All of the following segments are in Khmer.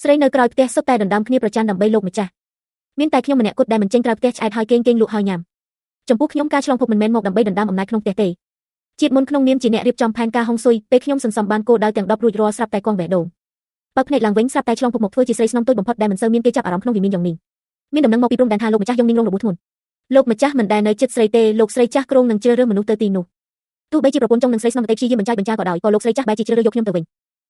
ស្រីនៅក្រោយផ្ទះសុទ្ធតែដណ្ដើមគ្នាប្រច័ណ្ឌដើម្បីលោកម្ចាស់មានតែខ្ញុំម្នាក់គត់ដែលមិនចេញក្រៅផ្ទះឆ្អែតហើយគេងលក់ហើយញ៉ាំចំពោះខ្ញុំការឆ្លងភពមិនមែនមកដើម្បីដណ្ដើមអំណាចក្នុងផ្ទះទេជាតិមុនក្នុងនាមជាអ្នករៀបចំផែនការហុងស៊ុយពេលខ្ញុំសន្សំបានគោលដៅទាំង10រួចរាល់ស្រាប់តែគង់បេះដូងបើភ្នែកឡើងវិញស្រាប់តែឆ្លងភពមកធ្វើជាស្រីស្នំតូចបំផុតដែលមិនសូវមានគេចាប់អារម្មណ៍ក្នុងវិមានយ៉ាងនេះមានដំណឹងមកពីព្រំដែនថាលោកម្ចាស់យងនាងរងរបួសធ្ងន់លោកម្ចាស់មិនដែលនៅជិតស្រីទេលោកស្រីចាស់គ្រងនឹងជ្រើសរើសមនុស្សទៅទីនោះទោះបីជាប្រពន្ធចុងនឹងស្រីស្នំតែព្យាយាមបញ្ចាយបញ្ចាក៏ដោយក៏លោកស្រីចាស់បែរជាជ្រើសរើសយកខ្ញុំទៅវិញ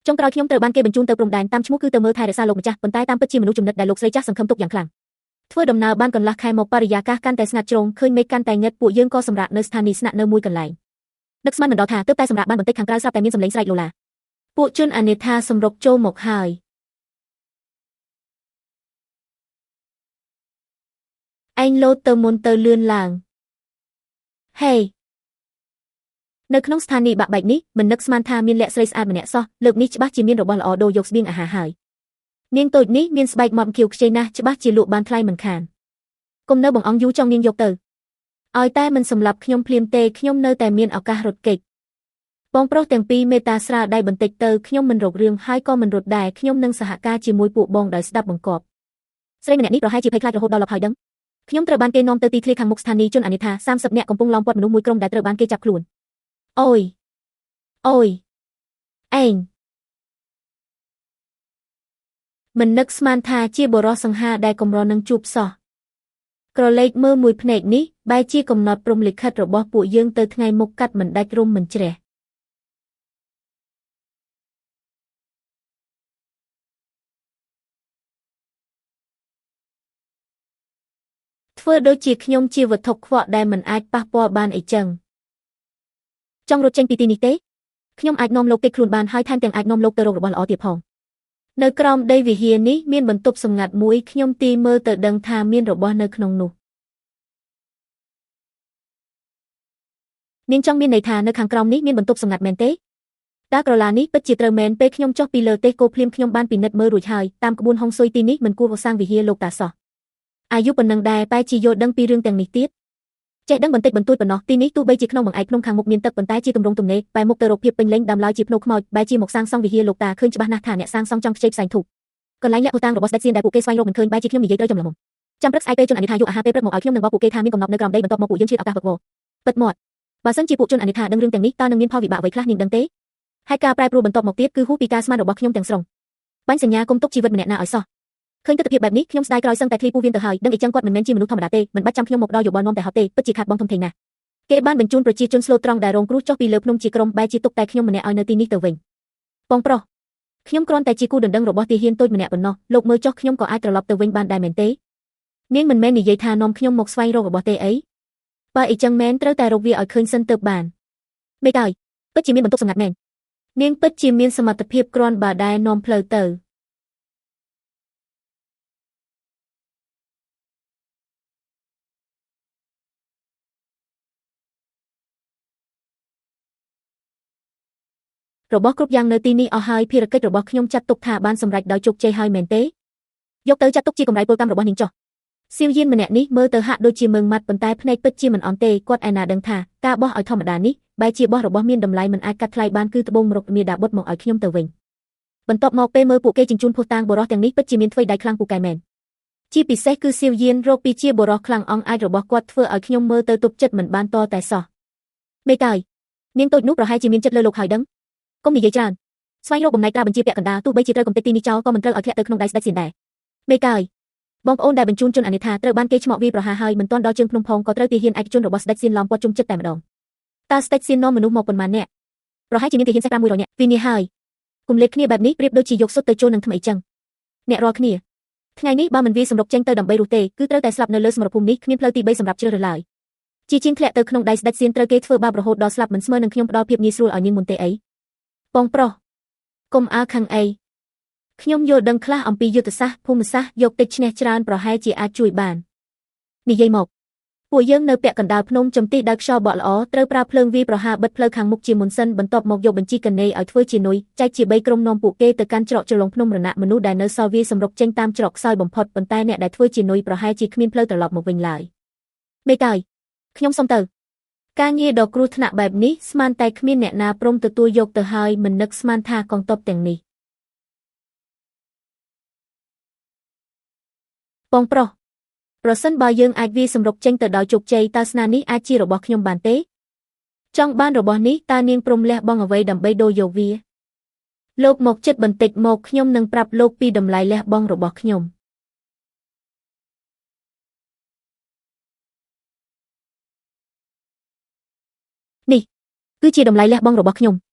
ចុងក្រោយខ្ញុំត្រូវបានគេបញ្ជូនទៅព្រំដែនតាមឈ្មោះគឺទៅមើលថែរក្សាលោកម្ចាស់ប៉ុន្តែតាមពិតជាមនុស្សចំណិតដែលលោកស្រីចាស់សង្ឃឹមទុកយ៉ាងខ្លាំងធ្វើដំណើរបានកន្លះខែមកបរិយាកាសកាន់តែស្ងាត់ជ្រងឃើញមេឃកាន់តែងឹតពួកយើងក៏សម្រាកនៅស្ថានីយ៍ស្នាក់នៅមួយកន្លែងនឹកស្មានមិនដល់ថាទើបតែសម្រាប់បានបន្តិចខាងក្រៅស្រាប់តែមានសម្លេងស្រែកឡូឡាពួកជនអានេថាសម្រុកចូលមកហើយឯងលោតទៅមុនទៅលឿនឡើងហេនៅក្នុងស្ថានីយ៍បាក់បែកនេះមិននឹកស្មានថាមានលាក់ស្រីស្អាតម្នាក់សោះលើកនេះច្បាស់ជាមានរបស់ល្អដូរយកស្បៀងអាហារហើយនាងតូចនេះមានស្បែកមាត់ខៀវខ្ចីណាស់ច្បាស់ជាលក់បានថ្លៃមិនខានកុំនៅបងអង្គយូរចង់នាងយកទៅឲ្យតែមិនសម្លាប់ខ្ញុំភ្លាមទេខ្ញុំនៅតែមានឱកាសរត់គេចបងប្រុសទាំងពីរមេត្តាស្រាលដៃបន្តិចទៅខ្ញុំមិនរករឿងហើយក៏មិនរត់ដែរខ្ញុំនឹងសហការជាមួយពួកបងដោយស្ដាប់បង្គាប់ស្រីម្នាក់នេះប្រហែលជាភ័យខ្លាចរហូតដល់លប់ហើយដឹងខ្ញុំត្រូវបានគេនាំទៅទីធ្លាខាងមុខស្ថានីយ៍ជនអានេថា30នាក់កំពុងឡោមព័ទ្ធមនុស្សមួយក្រុមដែលត្រូវបានគេចាប់ខ្លួនអូយឯងមិននឹកស្មានថាជាបុរសសង្ហាដែលកម្រនឹងជួបសោះក្រឡេកមើលមួយភ្នែកនេះបែរជាកំណត់ព្រំលិខិតរបស់ពួកយើងទៅថ្ងៃមុខកាត់មិនដាច់រុំមិនជ្រះធ្វើដូចជាខ្ញុំជាវត្ថុខ្វក់ដែលមិនអាចប៉ះពាល់បានអីចឹងចង់រត់ចេញពីទីនេះទេខ្ញុំអាចនាំលោកគេចខ្លួនបានហើយថែមទាំងអាចនាំលោកទៅរករបស់ល្អទៀតផងនៅក្រោមដីវិហារនេះមានបន្ទប់សម្ងាត់មួយខ្ញុំទីមើលទៅដឹងថាមានរបស់នៅក្នុងនោះនាងចង់មានន័យថានៅខាងក្រោមនេះមានបន្ទប់សម្ងាត់មែនទេតើក្រឡានេះពិតជាត្រូវមែនពេលខ្ញុំចុះពីលើទេគោភ្លាមខ្ញុំបានពិនិត្យមើលរួចហើយតាមក្បួនហុងស៊ុយទីនេះមិនគួរកសាងវិហារលោកតាសោះអាយុប៉ុណ្ណឹងដែរបែរជាយល់ដឹងពីរឿងទាំងនេះទៀតចេះដឹងបន្តិចបន្តួចប៉ុណ្ណោះទីនេះទោះបីជាក្នុងបង្អែកភ្នំខាងមុខមានទឹកប៉ុន្តែជាទម្រង់ទំនេរបែរមុខទៅរកភាពពេញលេញដើមឡើយជាភ្នោខ្មោចបែរជាមកសាងសង់វិហារលោកតាឃើញច្បាស់ណាស់ថាអ្នកសាងសង់ចង់ខ្ចីផ្សែងធូបកន្លែងលាក់ភូតាងរបស់ស្ដេចសៀនដែលពួកគេស្វែងរកមិនឃើញបែរជាខ្ញុំនិយាយត្រូវចំល្មមចាំព្រឹកស្អែកពេលជនអានេថាយកអាហារពេលព្រឹកមកឲ្យខ្ញុំនឹងบอกពួកគេថាមានកំណត់នៅក្រោមដីបន្ទាប់មកពួកយើងឆ្លៀតឱកាសវឹកវរពិតមាត់បើសិនជាពួកជនអានេថាដឹងរឿងទាំងនេះតើនឹងមានផលវិបាកអ្វីខ្លះនាងដឹងទេហើយការប្រែប្រួលបន្ទាប់មកទៀតគឺហួសពីការស្មានរបស់ខ្ញុំទាំងស្រុងបាញ់សញ្ញាគុំទុកជីវិតម្នាក់ណាឲ្យសោះឃើញទស្សនវិជ្ជាបែបនេះខ្ញុំស្ដាយក្រោយសឹងតែឃ្លីពូវៀនទៅហើយដឹងអីចឹងគាត់មិនមែនជាមនុស្សធម្មតាទេមិនបាច់ចាំខ្ញុំមកដល់យោបល់នាំតែហត់ទេពិតជាខាតបង់ធំធេងណាស់គេបានបញ្ជូនប្រជាជនស្លូតត្រង់ដែលរងគ្រោះចុះពីលើភ្នំជាក្រុមបែរជាទុកតែខ្ញុំម្នាក់ឲ្យនៅទីនេះទៅវិញបងប្រុសខ្ញុំគ្រាន់តែជាគូដណ្ដឹងរបស់ទាហានតូចម្នាក់ប៉ុណ្ណោះលោកមើលចុះខ្ញុំក៏អាចត្រឡប់ទៅវិញបានដែរមែនទេនាងមិនមែននិយាយថានាំខ្ញុំមកស្វែងរករបស់ទេអីបើអីចឹងមែនត្រូវតែរកវាឲ្យឃើញសិនទើបបានមេតាយពិតជាមានបន្ទប់សម្ងាត់មែននាងពិតជាមានសមត្ថភាពគ្រាន់បើដែរនាំផ្លូវទៅរបស់គ្រប់យ៉ាងនៅទីនេះអស់ហើយភារកិច្ចរបស់ខ្ញុំចាត់ទុកថាបានសម្រេចដោយជោគជ័យហើយមែនទេយកទៅចាត់ទុកជាកម្រៃពលកម្មរបស់នាងចុះសៀវយានម្នាក់នេះមើលទៅហាក់ដូចជាមើងម៉ាត់ប៉ុន្តែភ្នែកពិតជាមិនអន់ទេគាត់ឯណាដឹងថាការបោះឲ្យធម្មតានេះបែរជាបោះរបស់មានតម្លៃមិនអាចកាត់ថ្លៃបានគឺត្បូងរកមាតាបុត្រមកឲ្យខ្ញុំទៅវិញបន្ទាប់មកពេលមើលពួកគេជញ្ជូនភស្តុតាងបរិសទាំងនេះពិតជាមានថ្វីដៃខ្លាំងពូកែមែនជាពិសេសគឺសៀវយានរកពីជាបរិសខ្លាំងអង្អាចរបស់គាត់ធ្វើឲ្យខ្ញុំមើលទៅទប់ចិត្តមិនបានតតែសោះមេតាយនាងតូចនោះប្រហែលជាមានចិត្តលើលោកហើយដឹងកុំនិយាយច្រើនស្វែងរកបំណែកត្រាបញ្ជាពាក់កណ្ដាលទោះបីជាត្រូវកំទេចទីនេះចោលក៏មិនត្រូវឲ្យធ្លាក់ទៅក្នុងដៃស្ដេចសៀនដែរមេកាយបងប្អូនដែលបញ្ជូនជនអានេថាត្រូវបានគេឆ្មក់វាយប្រហារហើយមិនទាន់ដល់ជើងភ្នំផងក៏ត្រូវទាហានឯកជនរបស់ស្ដេចសៀនឡោមព័ទ្ធជុំចិត្តតែម្ដងតើស្ដេចសៀននាំមនុស្សមកប៉ុន្មានអ្នកប្រហែលជាមានទាហានសេះ500នាក់ពីនេះហើយគុំលេខគ្នាបែបនេះប្រៀបដូចជាយកសុទ្ធទៅចូលនឹងថ្មីចឹងអ្នករាល់គ្នាថ្ងៃនេះបើមិនវាសម្រុកចេញទៅដើម្បីរស់ទេគឺត្រូវតែស្លាប់នៅលើសមរភូមិនេះគ្មានផ្លូវទី3សម្រាប់ជ្រើសរើសឡើយជាជាងធ្លាក់ទៅក្នុងដៃស្ដេចសៀនត្រូវគេធ្វើបាបរហូតដល់ស្លាប់មិនស្មើនឹងខ្ញុំផ្ដល់ភាពងាយស្រួលឲ្យនាងមុនទេអីបងប្រុសកុំអើខឹងអីខ្ញុំយល់ដឹងខ្លះអំពីយុទ្ធសាស្ត្រភូមិសាស្ត្រយកទឹកឈ្នះច្រើនប្រហែលជាអាចជួយបាននិយាយមកពួកយើងនៅពាក់កណ្ដាលភ្នំចំទីដើរខ្យល់បក់ល្អត្រូវប្រើភ្លើងវាយប្រហារបិទផ្លូវខាងមុខជាមុនសិនបន្ទាប់មកយកបញ្ជីកណេឲ្យធ្វើជានុយចែកជា3ក្រុមនាំពួកគេទៅកាន់ច្រកជ្រលងភ្នំរណៈមនុស្សដែលនៅសល់វាសម្រុកចេញតាមច្រកខ្សោយបំផុតប៉ុន្តែអ្នកដែលធ្វើជានុយប្រហែលជាគ្មានផ្លូវត្រឡប់មកវិញឡើយមេតាយខ្ញុំសុំទៅការងារដ៏គ្រោះថ្នាក់បែបនេះស្មានតែគ្មានអ្នកណាព្រមទទួលយកទៅហើយមិននឹកស្មានថាកងទ័ពទាំងនេះ បងប្រុសប្រសិនបើយើងអាចវាយសម្រុកចេញទៅដោយជោគជ័យតើស្នានេះអាចជារបស់ខ្ញុំបានទេចង់បានរបស់នេះតើនាងព្រមលះបង់អ្វីដើម្បីដូរយកវាលោកមកចិត្តបន្តិចមកខ្ញុំនឹងប្រាប់លោកពីតម្លៃលះបង់របស់ខ្ញុំនេះគឺជាតម្លៃលះបង់របស់ខ្ញុំ